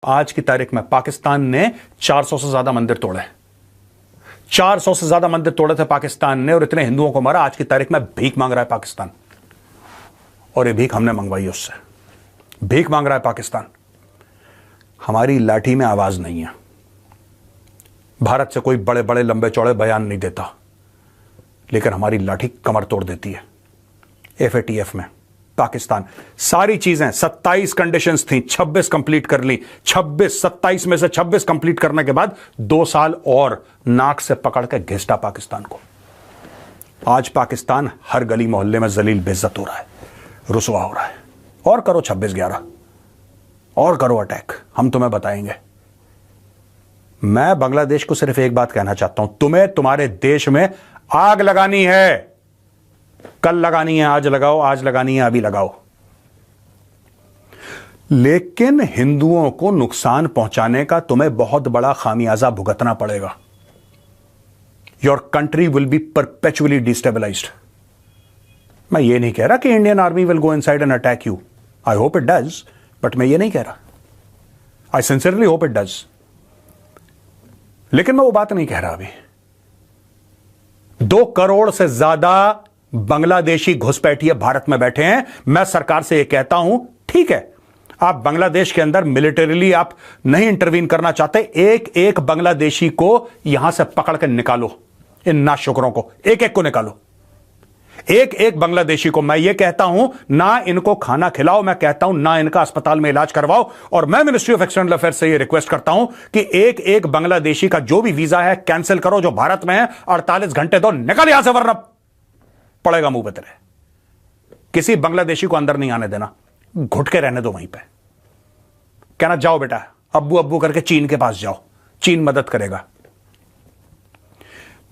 आज की तारीख में पाकिस्तान ने 400 से ज्यादा मंदिर तोड़े। 400 से ज्यादा मंदिर तोड़े थे पाकिस्तान ने और इतने हिंदुओं को मारा। आज की तारीख में भीख मांग रहा है पाकिस्तान, और ये भीख हमने मंगवाई उससे। भीख मांग रहा है पाकिस्तान। हमारी लाठी में आवाज नहीं है। भारत से कोई बड़े बड़े लंबे चौड़े बयान नहीं देता, लेकिन हमारी लाठी कमर तोड़ देती है। FATF में पाकिस्तान सारी चीजें 27 कंडीशंस थी, 26 कंप्लीट कर ली। 27 में से 26 कंप्लीट करने के बाद 2 साल और नाक से पकड़ के घिसटा पाकिस्तान को। आज पाकिस्तान हर गली मोहल्ले में जलील बेइज्जत हो रहा है, रुसवा हो रहा है। और करो 26/11 और करो अटैक, हम तुम्हें बताएंगे। मैं बांग्लादेश को सिर्फ एक बात कहना चाहता हूं, तुम्हें तुम्हारे देश में आग लगानी है। कल लगानी है, आज लगाओ, आज लगानी है, अभी लगाओ। लेकिन हिंदुओं को नुकसान पहुंचाने का तुम्हें बहुत बड़ा खामियाजा भुगतना पड़ेगा। Your country will be perpetually destabilised. मैं ये नहीं कह रहा कि Indian army will go inside and attack you. I hope it does, but मैं ये नहीं कह रहा। I sincerely hope it does, लेकिन मैं वो बात नहीं कह रहा। अभी 2 करोड़ से ज्यादा बांग्लादेशी घुसपैठिए भारत में बैठे हैं। मैं सरकार से यह कहता हूं, ठीक है, आप बांग्लादेश के अंदर मिलिटरीली आप नहीं इंटरवीन करना चाहते, एक एक बांग्लादेशी को यहां से पकड़ कर निकालो। इन नाशुकरों को एक एक को निकालो, एक एक बांग्लादेशी को। मैं ये कहता हूं, ना इनको खाना खिलाओ, मैं कहता हूं ना इनका अस्पताल में इलाज करवाओ। और मैं मिनिस्ट्री ऑफ एक्सटर्नल अफेयर्स से ये रिक्वेस्ट करता हूं कि एक एक बांग्लादेशी का जो भी वीजा है कैंसिल करो, जो भारत में है। 48 घंटे दो, निकल यहां से, वरना पड़ेगा मुंह पे तेरे। किसी बांग्लादेशी को अंदर नहीं आने देना, घुट के रहने दो वहीं पे। कहना जाओ बेटा, अब्बू अब्बू करके चीन के पास जाओ, चीन मदद करेगा।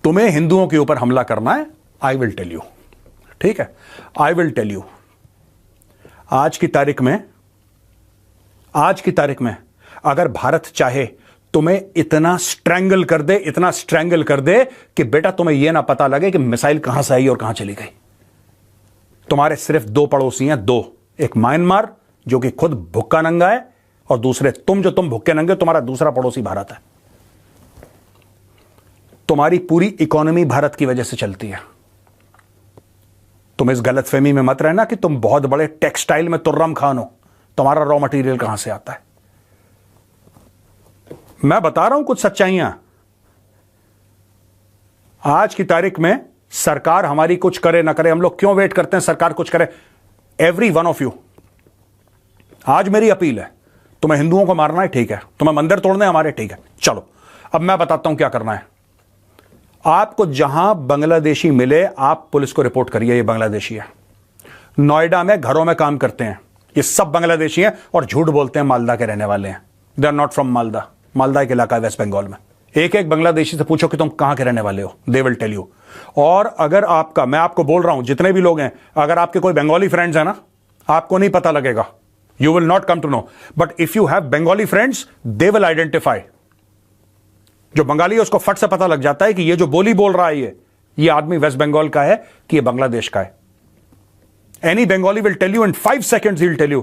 तुम्हें हिंदुओं के ऊपर हमला करना है, आई विल टेल यू, ठीक है, आई विल टेल यू। आज की तारीख में अगर भारत चाहे तुम्हें इतना स्ट्रैंगल कर दे, इतना स्ट्रैंगल कर दे कि बेटा तुम्हें यह ना पता लगे कि मिसाइल कहां से आई और कहां चली गई। तुम्हारे सिर्फ 2 पड़ोसी हैं, 2। एक म्यांमार जो कि खुद भुक्का नंगा है, और दूसरे तुम भुक्के नंगे। तुम्हारा दूसरा पड़ोसी भारत है। तुम्हारी पूरी इकोनॉमी भारत की वजह से चलती है। तुम इस गलतफहमी में मत रहना कि तुम बहुत बड़े टेक्सटाइल में तुर्रम खान हो। तुम्हारा रॉ मटेरियल कहां से आता है? मैं बता रहा हूं कुछ सच्चाइयां। आज की तारीख में सरकार हमारी कुछ करे ना करे, हम लोग क्यों वेट करते हैं सरकार कुछ करे? एवरी वन ऑफ यू, आज मेरी अपील है, तुम्हें हिंदुओं को मारना है, ठीक है, तुम्हें मंदिर तोड़ने हैं हमारे, ठीक है, चलो अब मैं बताता हूं क्या करना है। आपको जहां बांग्लादेशी मिले, आप पुलिस को रिपोर्ट करिए ये बांग्लादेशी है। नोएडा में घरों में काम करते हैं, ये सब बांग्लादेशी हैं और झूठ बोलते हैं मालदा के रहने वाले हैं। They are not from Malda. Malda एक इलाका है वेस्ट बंगाल में। एक एक बांग्लादेशी से पूछो कि तुम कहां के रहने वाले हो, दे विल टेल यू। और अगर आपका, मैं आपको बोल रहा हूं, जितने भी लोग हैं, अगर आपके कोई बंगाली फ्रेंड्स हैं ना, आपको नहीं पता लगेगा, you will not come to know, but if you have Bengali friends, they will identify. जो बंगाली है उसको फट से पता लग जाता है कि ये जो बोली बोल रहा है ये आदमी वेस्ट बंगाल का है कि ये बांग्लादेश का है। Any Bengali will tell you in 5 seconds, he will tell you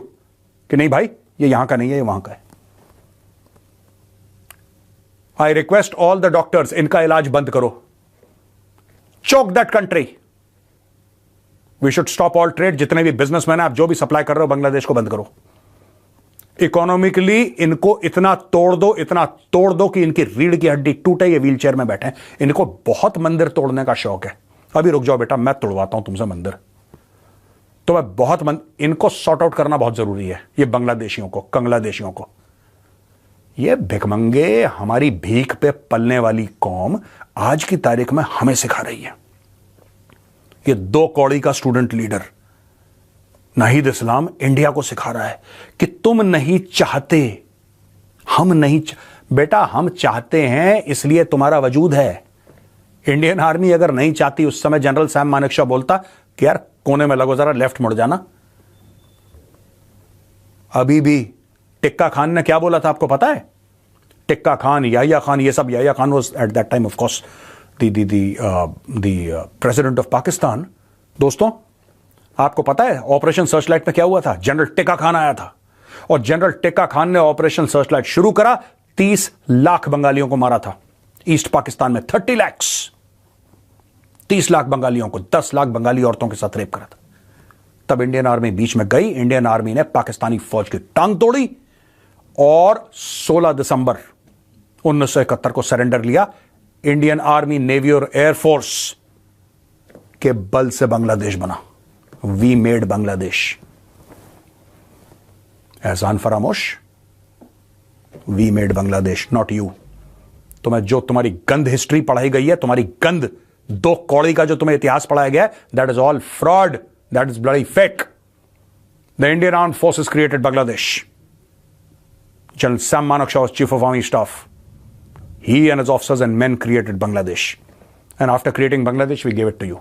कि नहीं भाई ये यहां का नहीं है, ये वहां का है। I request all the doctors, इनका इलाज बंद करो। Choke that country. We should stop all trade. जितने भी बिजनेसमैन हैं, आप जो भी सप्लाई कर रहे हो बांग्लादेश को बंद करो। इकोनॉमिकली इनको इतना तोड़ दो, इतना तोड़ दो कि इनकी रीढ़ की हड्डी टूटे, ये व्हीलचेयर में बैठे हैं। इनको बहुत मंदिर तोड़ने का शौक है। अभी रुक जाओ बेटा, मैं तोड़वाता हूं तुमसे मंदिर। तो मैं बहुत इनको सॉर्ट आउट करना बहुत जरूरी है, ये बांग्लादेशियों को, कंगलादेशियों को। ये भिखमंगे, हमारी भीख पे पलने वाली कौम आज की तारीख में हमें सिखा रही है। ये 2 कौड़ी का स्टूडेंट लीडर नाहिद इस्लाम इंडिया को सिखा रहा है कि तुम नहीं चाहते, हम नहीं बेटा हम चाहते हैं, इसलिए तुम्हारा वजूद है। इंडियन आर्मी अगर नहीं चाहती, उस समय जनरल सैम मानेकशॉ बोलता कि यार कोने में लगो, जरा लेफ्ट मुड़ जाना। अभी भी टिक्का खान ने क्या बोला था आपको पता है? टिक्का खान, याहिया खान, ये सब, Yahya Khan was at that time of course the president of Pakistan. दोस्तों आपको पता है ऑपरेशन सर्चलाइट में क्या हुआ था? जनरल टिक्का खान आया था, और जनरल टेक्का खान ने ऑपरेशन सर्चलाइट शुरू करा, 30 लाख बंगालियों को मारा था ईस्ट पाकिस्तान में। 30 लाख, 30 लाख बंगालियों को, 10 लाख बंगाली औरतों के साथ रेप करा था। तब इंडियन आर्मी बीच में गई, इंडियन आर्मी ने पाकिस्तानी फौज की टांग तोड़ी और 16 दिसंबर 1971 को सरेंडर लिया। इंडियन आर्मी, नेवी और एयरफोर्स के बल से बांग्लादेश बना। We made Bangladesh. एहसान फरामोश, we made Bangladesh, not you. तुम्हें जो तुम्हारी गंद हिस्ट्री पढ़ाई गई है, तुम्हारी गंद दो कौड़ी का जो तुम्हें इतिहास पढ़ाया गया है, that is all fraud, that is bloody fake. The Indian armed forces created Bangladesh. General Sam Manekshaw was Chief of Army Staff. He and his officers and men created Bangladesh. And after creating Bangladesh, we gave it to you.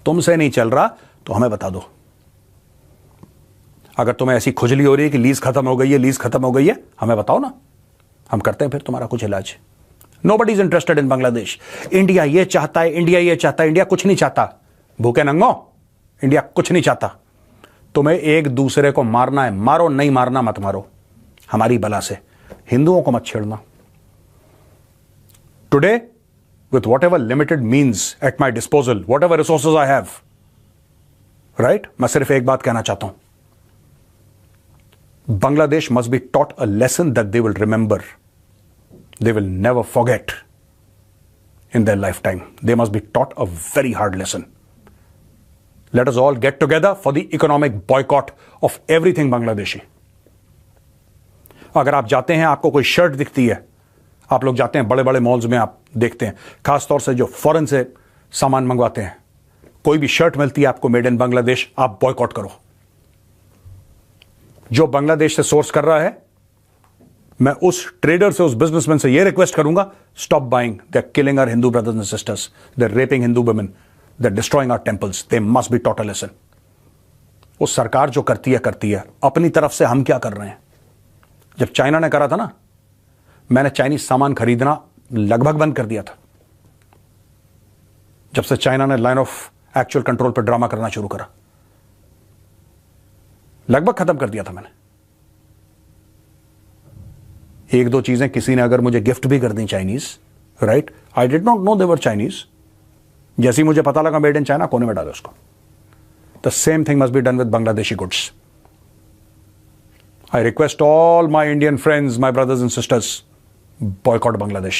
तुमसे नहीं चल रहा तो हमें बता दो। अगर तुम्हें ऐसी खुजली हो रही है कि लीज खत्म हो गई है, लीज खत्म हो गई है, हमें बताओ ना, हम करते हैं फिर तुम्हारा कुछ इलाज। Nobody is interested in Bangladesh. India ये चाहता है, इंडिया ये चाहता है, इंडिया कुछ नहीं चाहता। भूखे नंगो, इंडिया कुछ नहीं चाहता। तुम्हें एक दूसरे को मारना है, मारो, नहीं मारना मत मारो, हमारी बला से। हिंदुओं को मत छेड़ना। Today with whatever limited means at my disposal, whatever resources I have, right, मैं सिर्फ एक बात कहना चाहता हूं, Bangladesh must be taught a lesson that they will remember, they will never forget in their life time. They must be taught a very hard lesson. Let us all get together for the economic boycott of everything Bangladeshi. अगर आप जाते हैं, आपको कोई shirt दिखती है, आप लोग जाते हैं बड़े बड़े मॉल्स में, आप देखते हैं, खासतौर से जो फॉरेन से सामान मंगवाते हैं, कोई भी शर्ट मिलती है आपको मेड इन बांग्लादेश, आप बॉयकॉट करो। जो बांग्लादेश से सोर्स कर रहा है, मैं उस ट्रेडर से, उस बिजनेसमैन से यह रिक्वेस्ट करूंगा, stop buying, they are killing our Hindu brothers and sisters, they are raping Hindu women, they are destroying our temples, they must be taught a lesson. वो सरकार जो करती है, अपनी तरफ से हम क्या कर रहे हैं? जब चाइना ने करा था ना, मैंने चाइनीज सामान खरीदना लगभग बंद कर दिया था। जब से चाइना ने लाइन ऑफ एक्चुअल कंट्रोल पर ड्रामा करना शुरू करा, लगभग खत्म कर दिया था मैंने। एक दो चीजें किसी ने अगर मुझे गिफ्ट भी कर दी Chinese, right, I did not know they were Chinese, जैसे ही मुझे पता लगा मेड इन चाइना, कोने में डाले उसको। The same thing must be done with Bangladeshi goods. I request all my Indian friends, my brothers and sisters, boycott Bangladesh.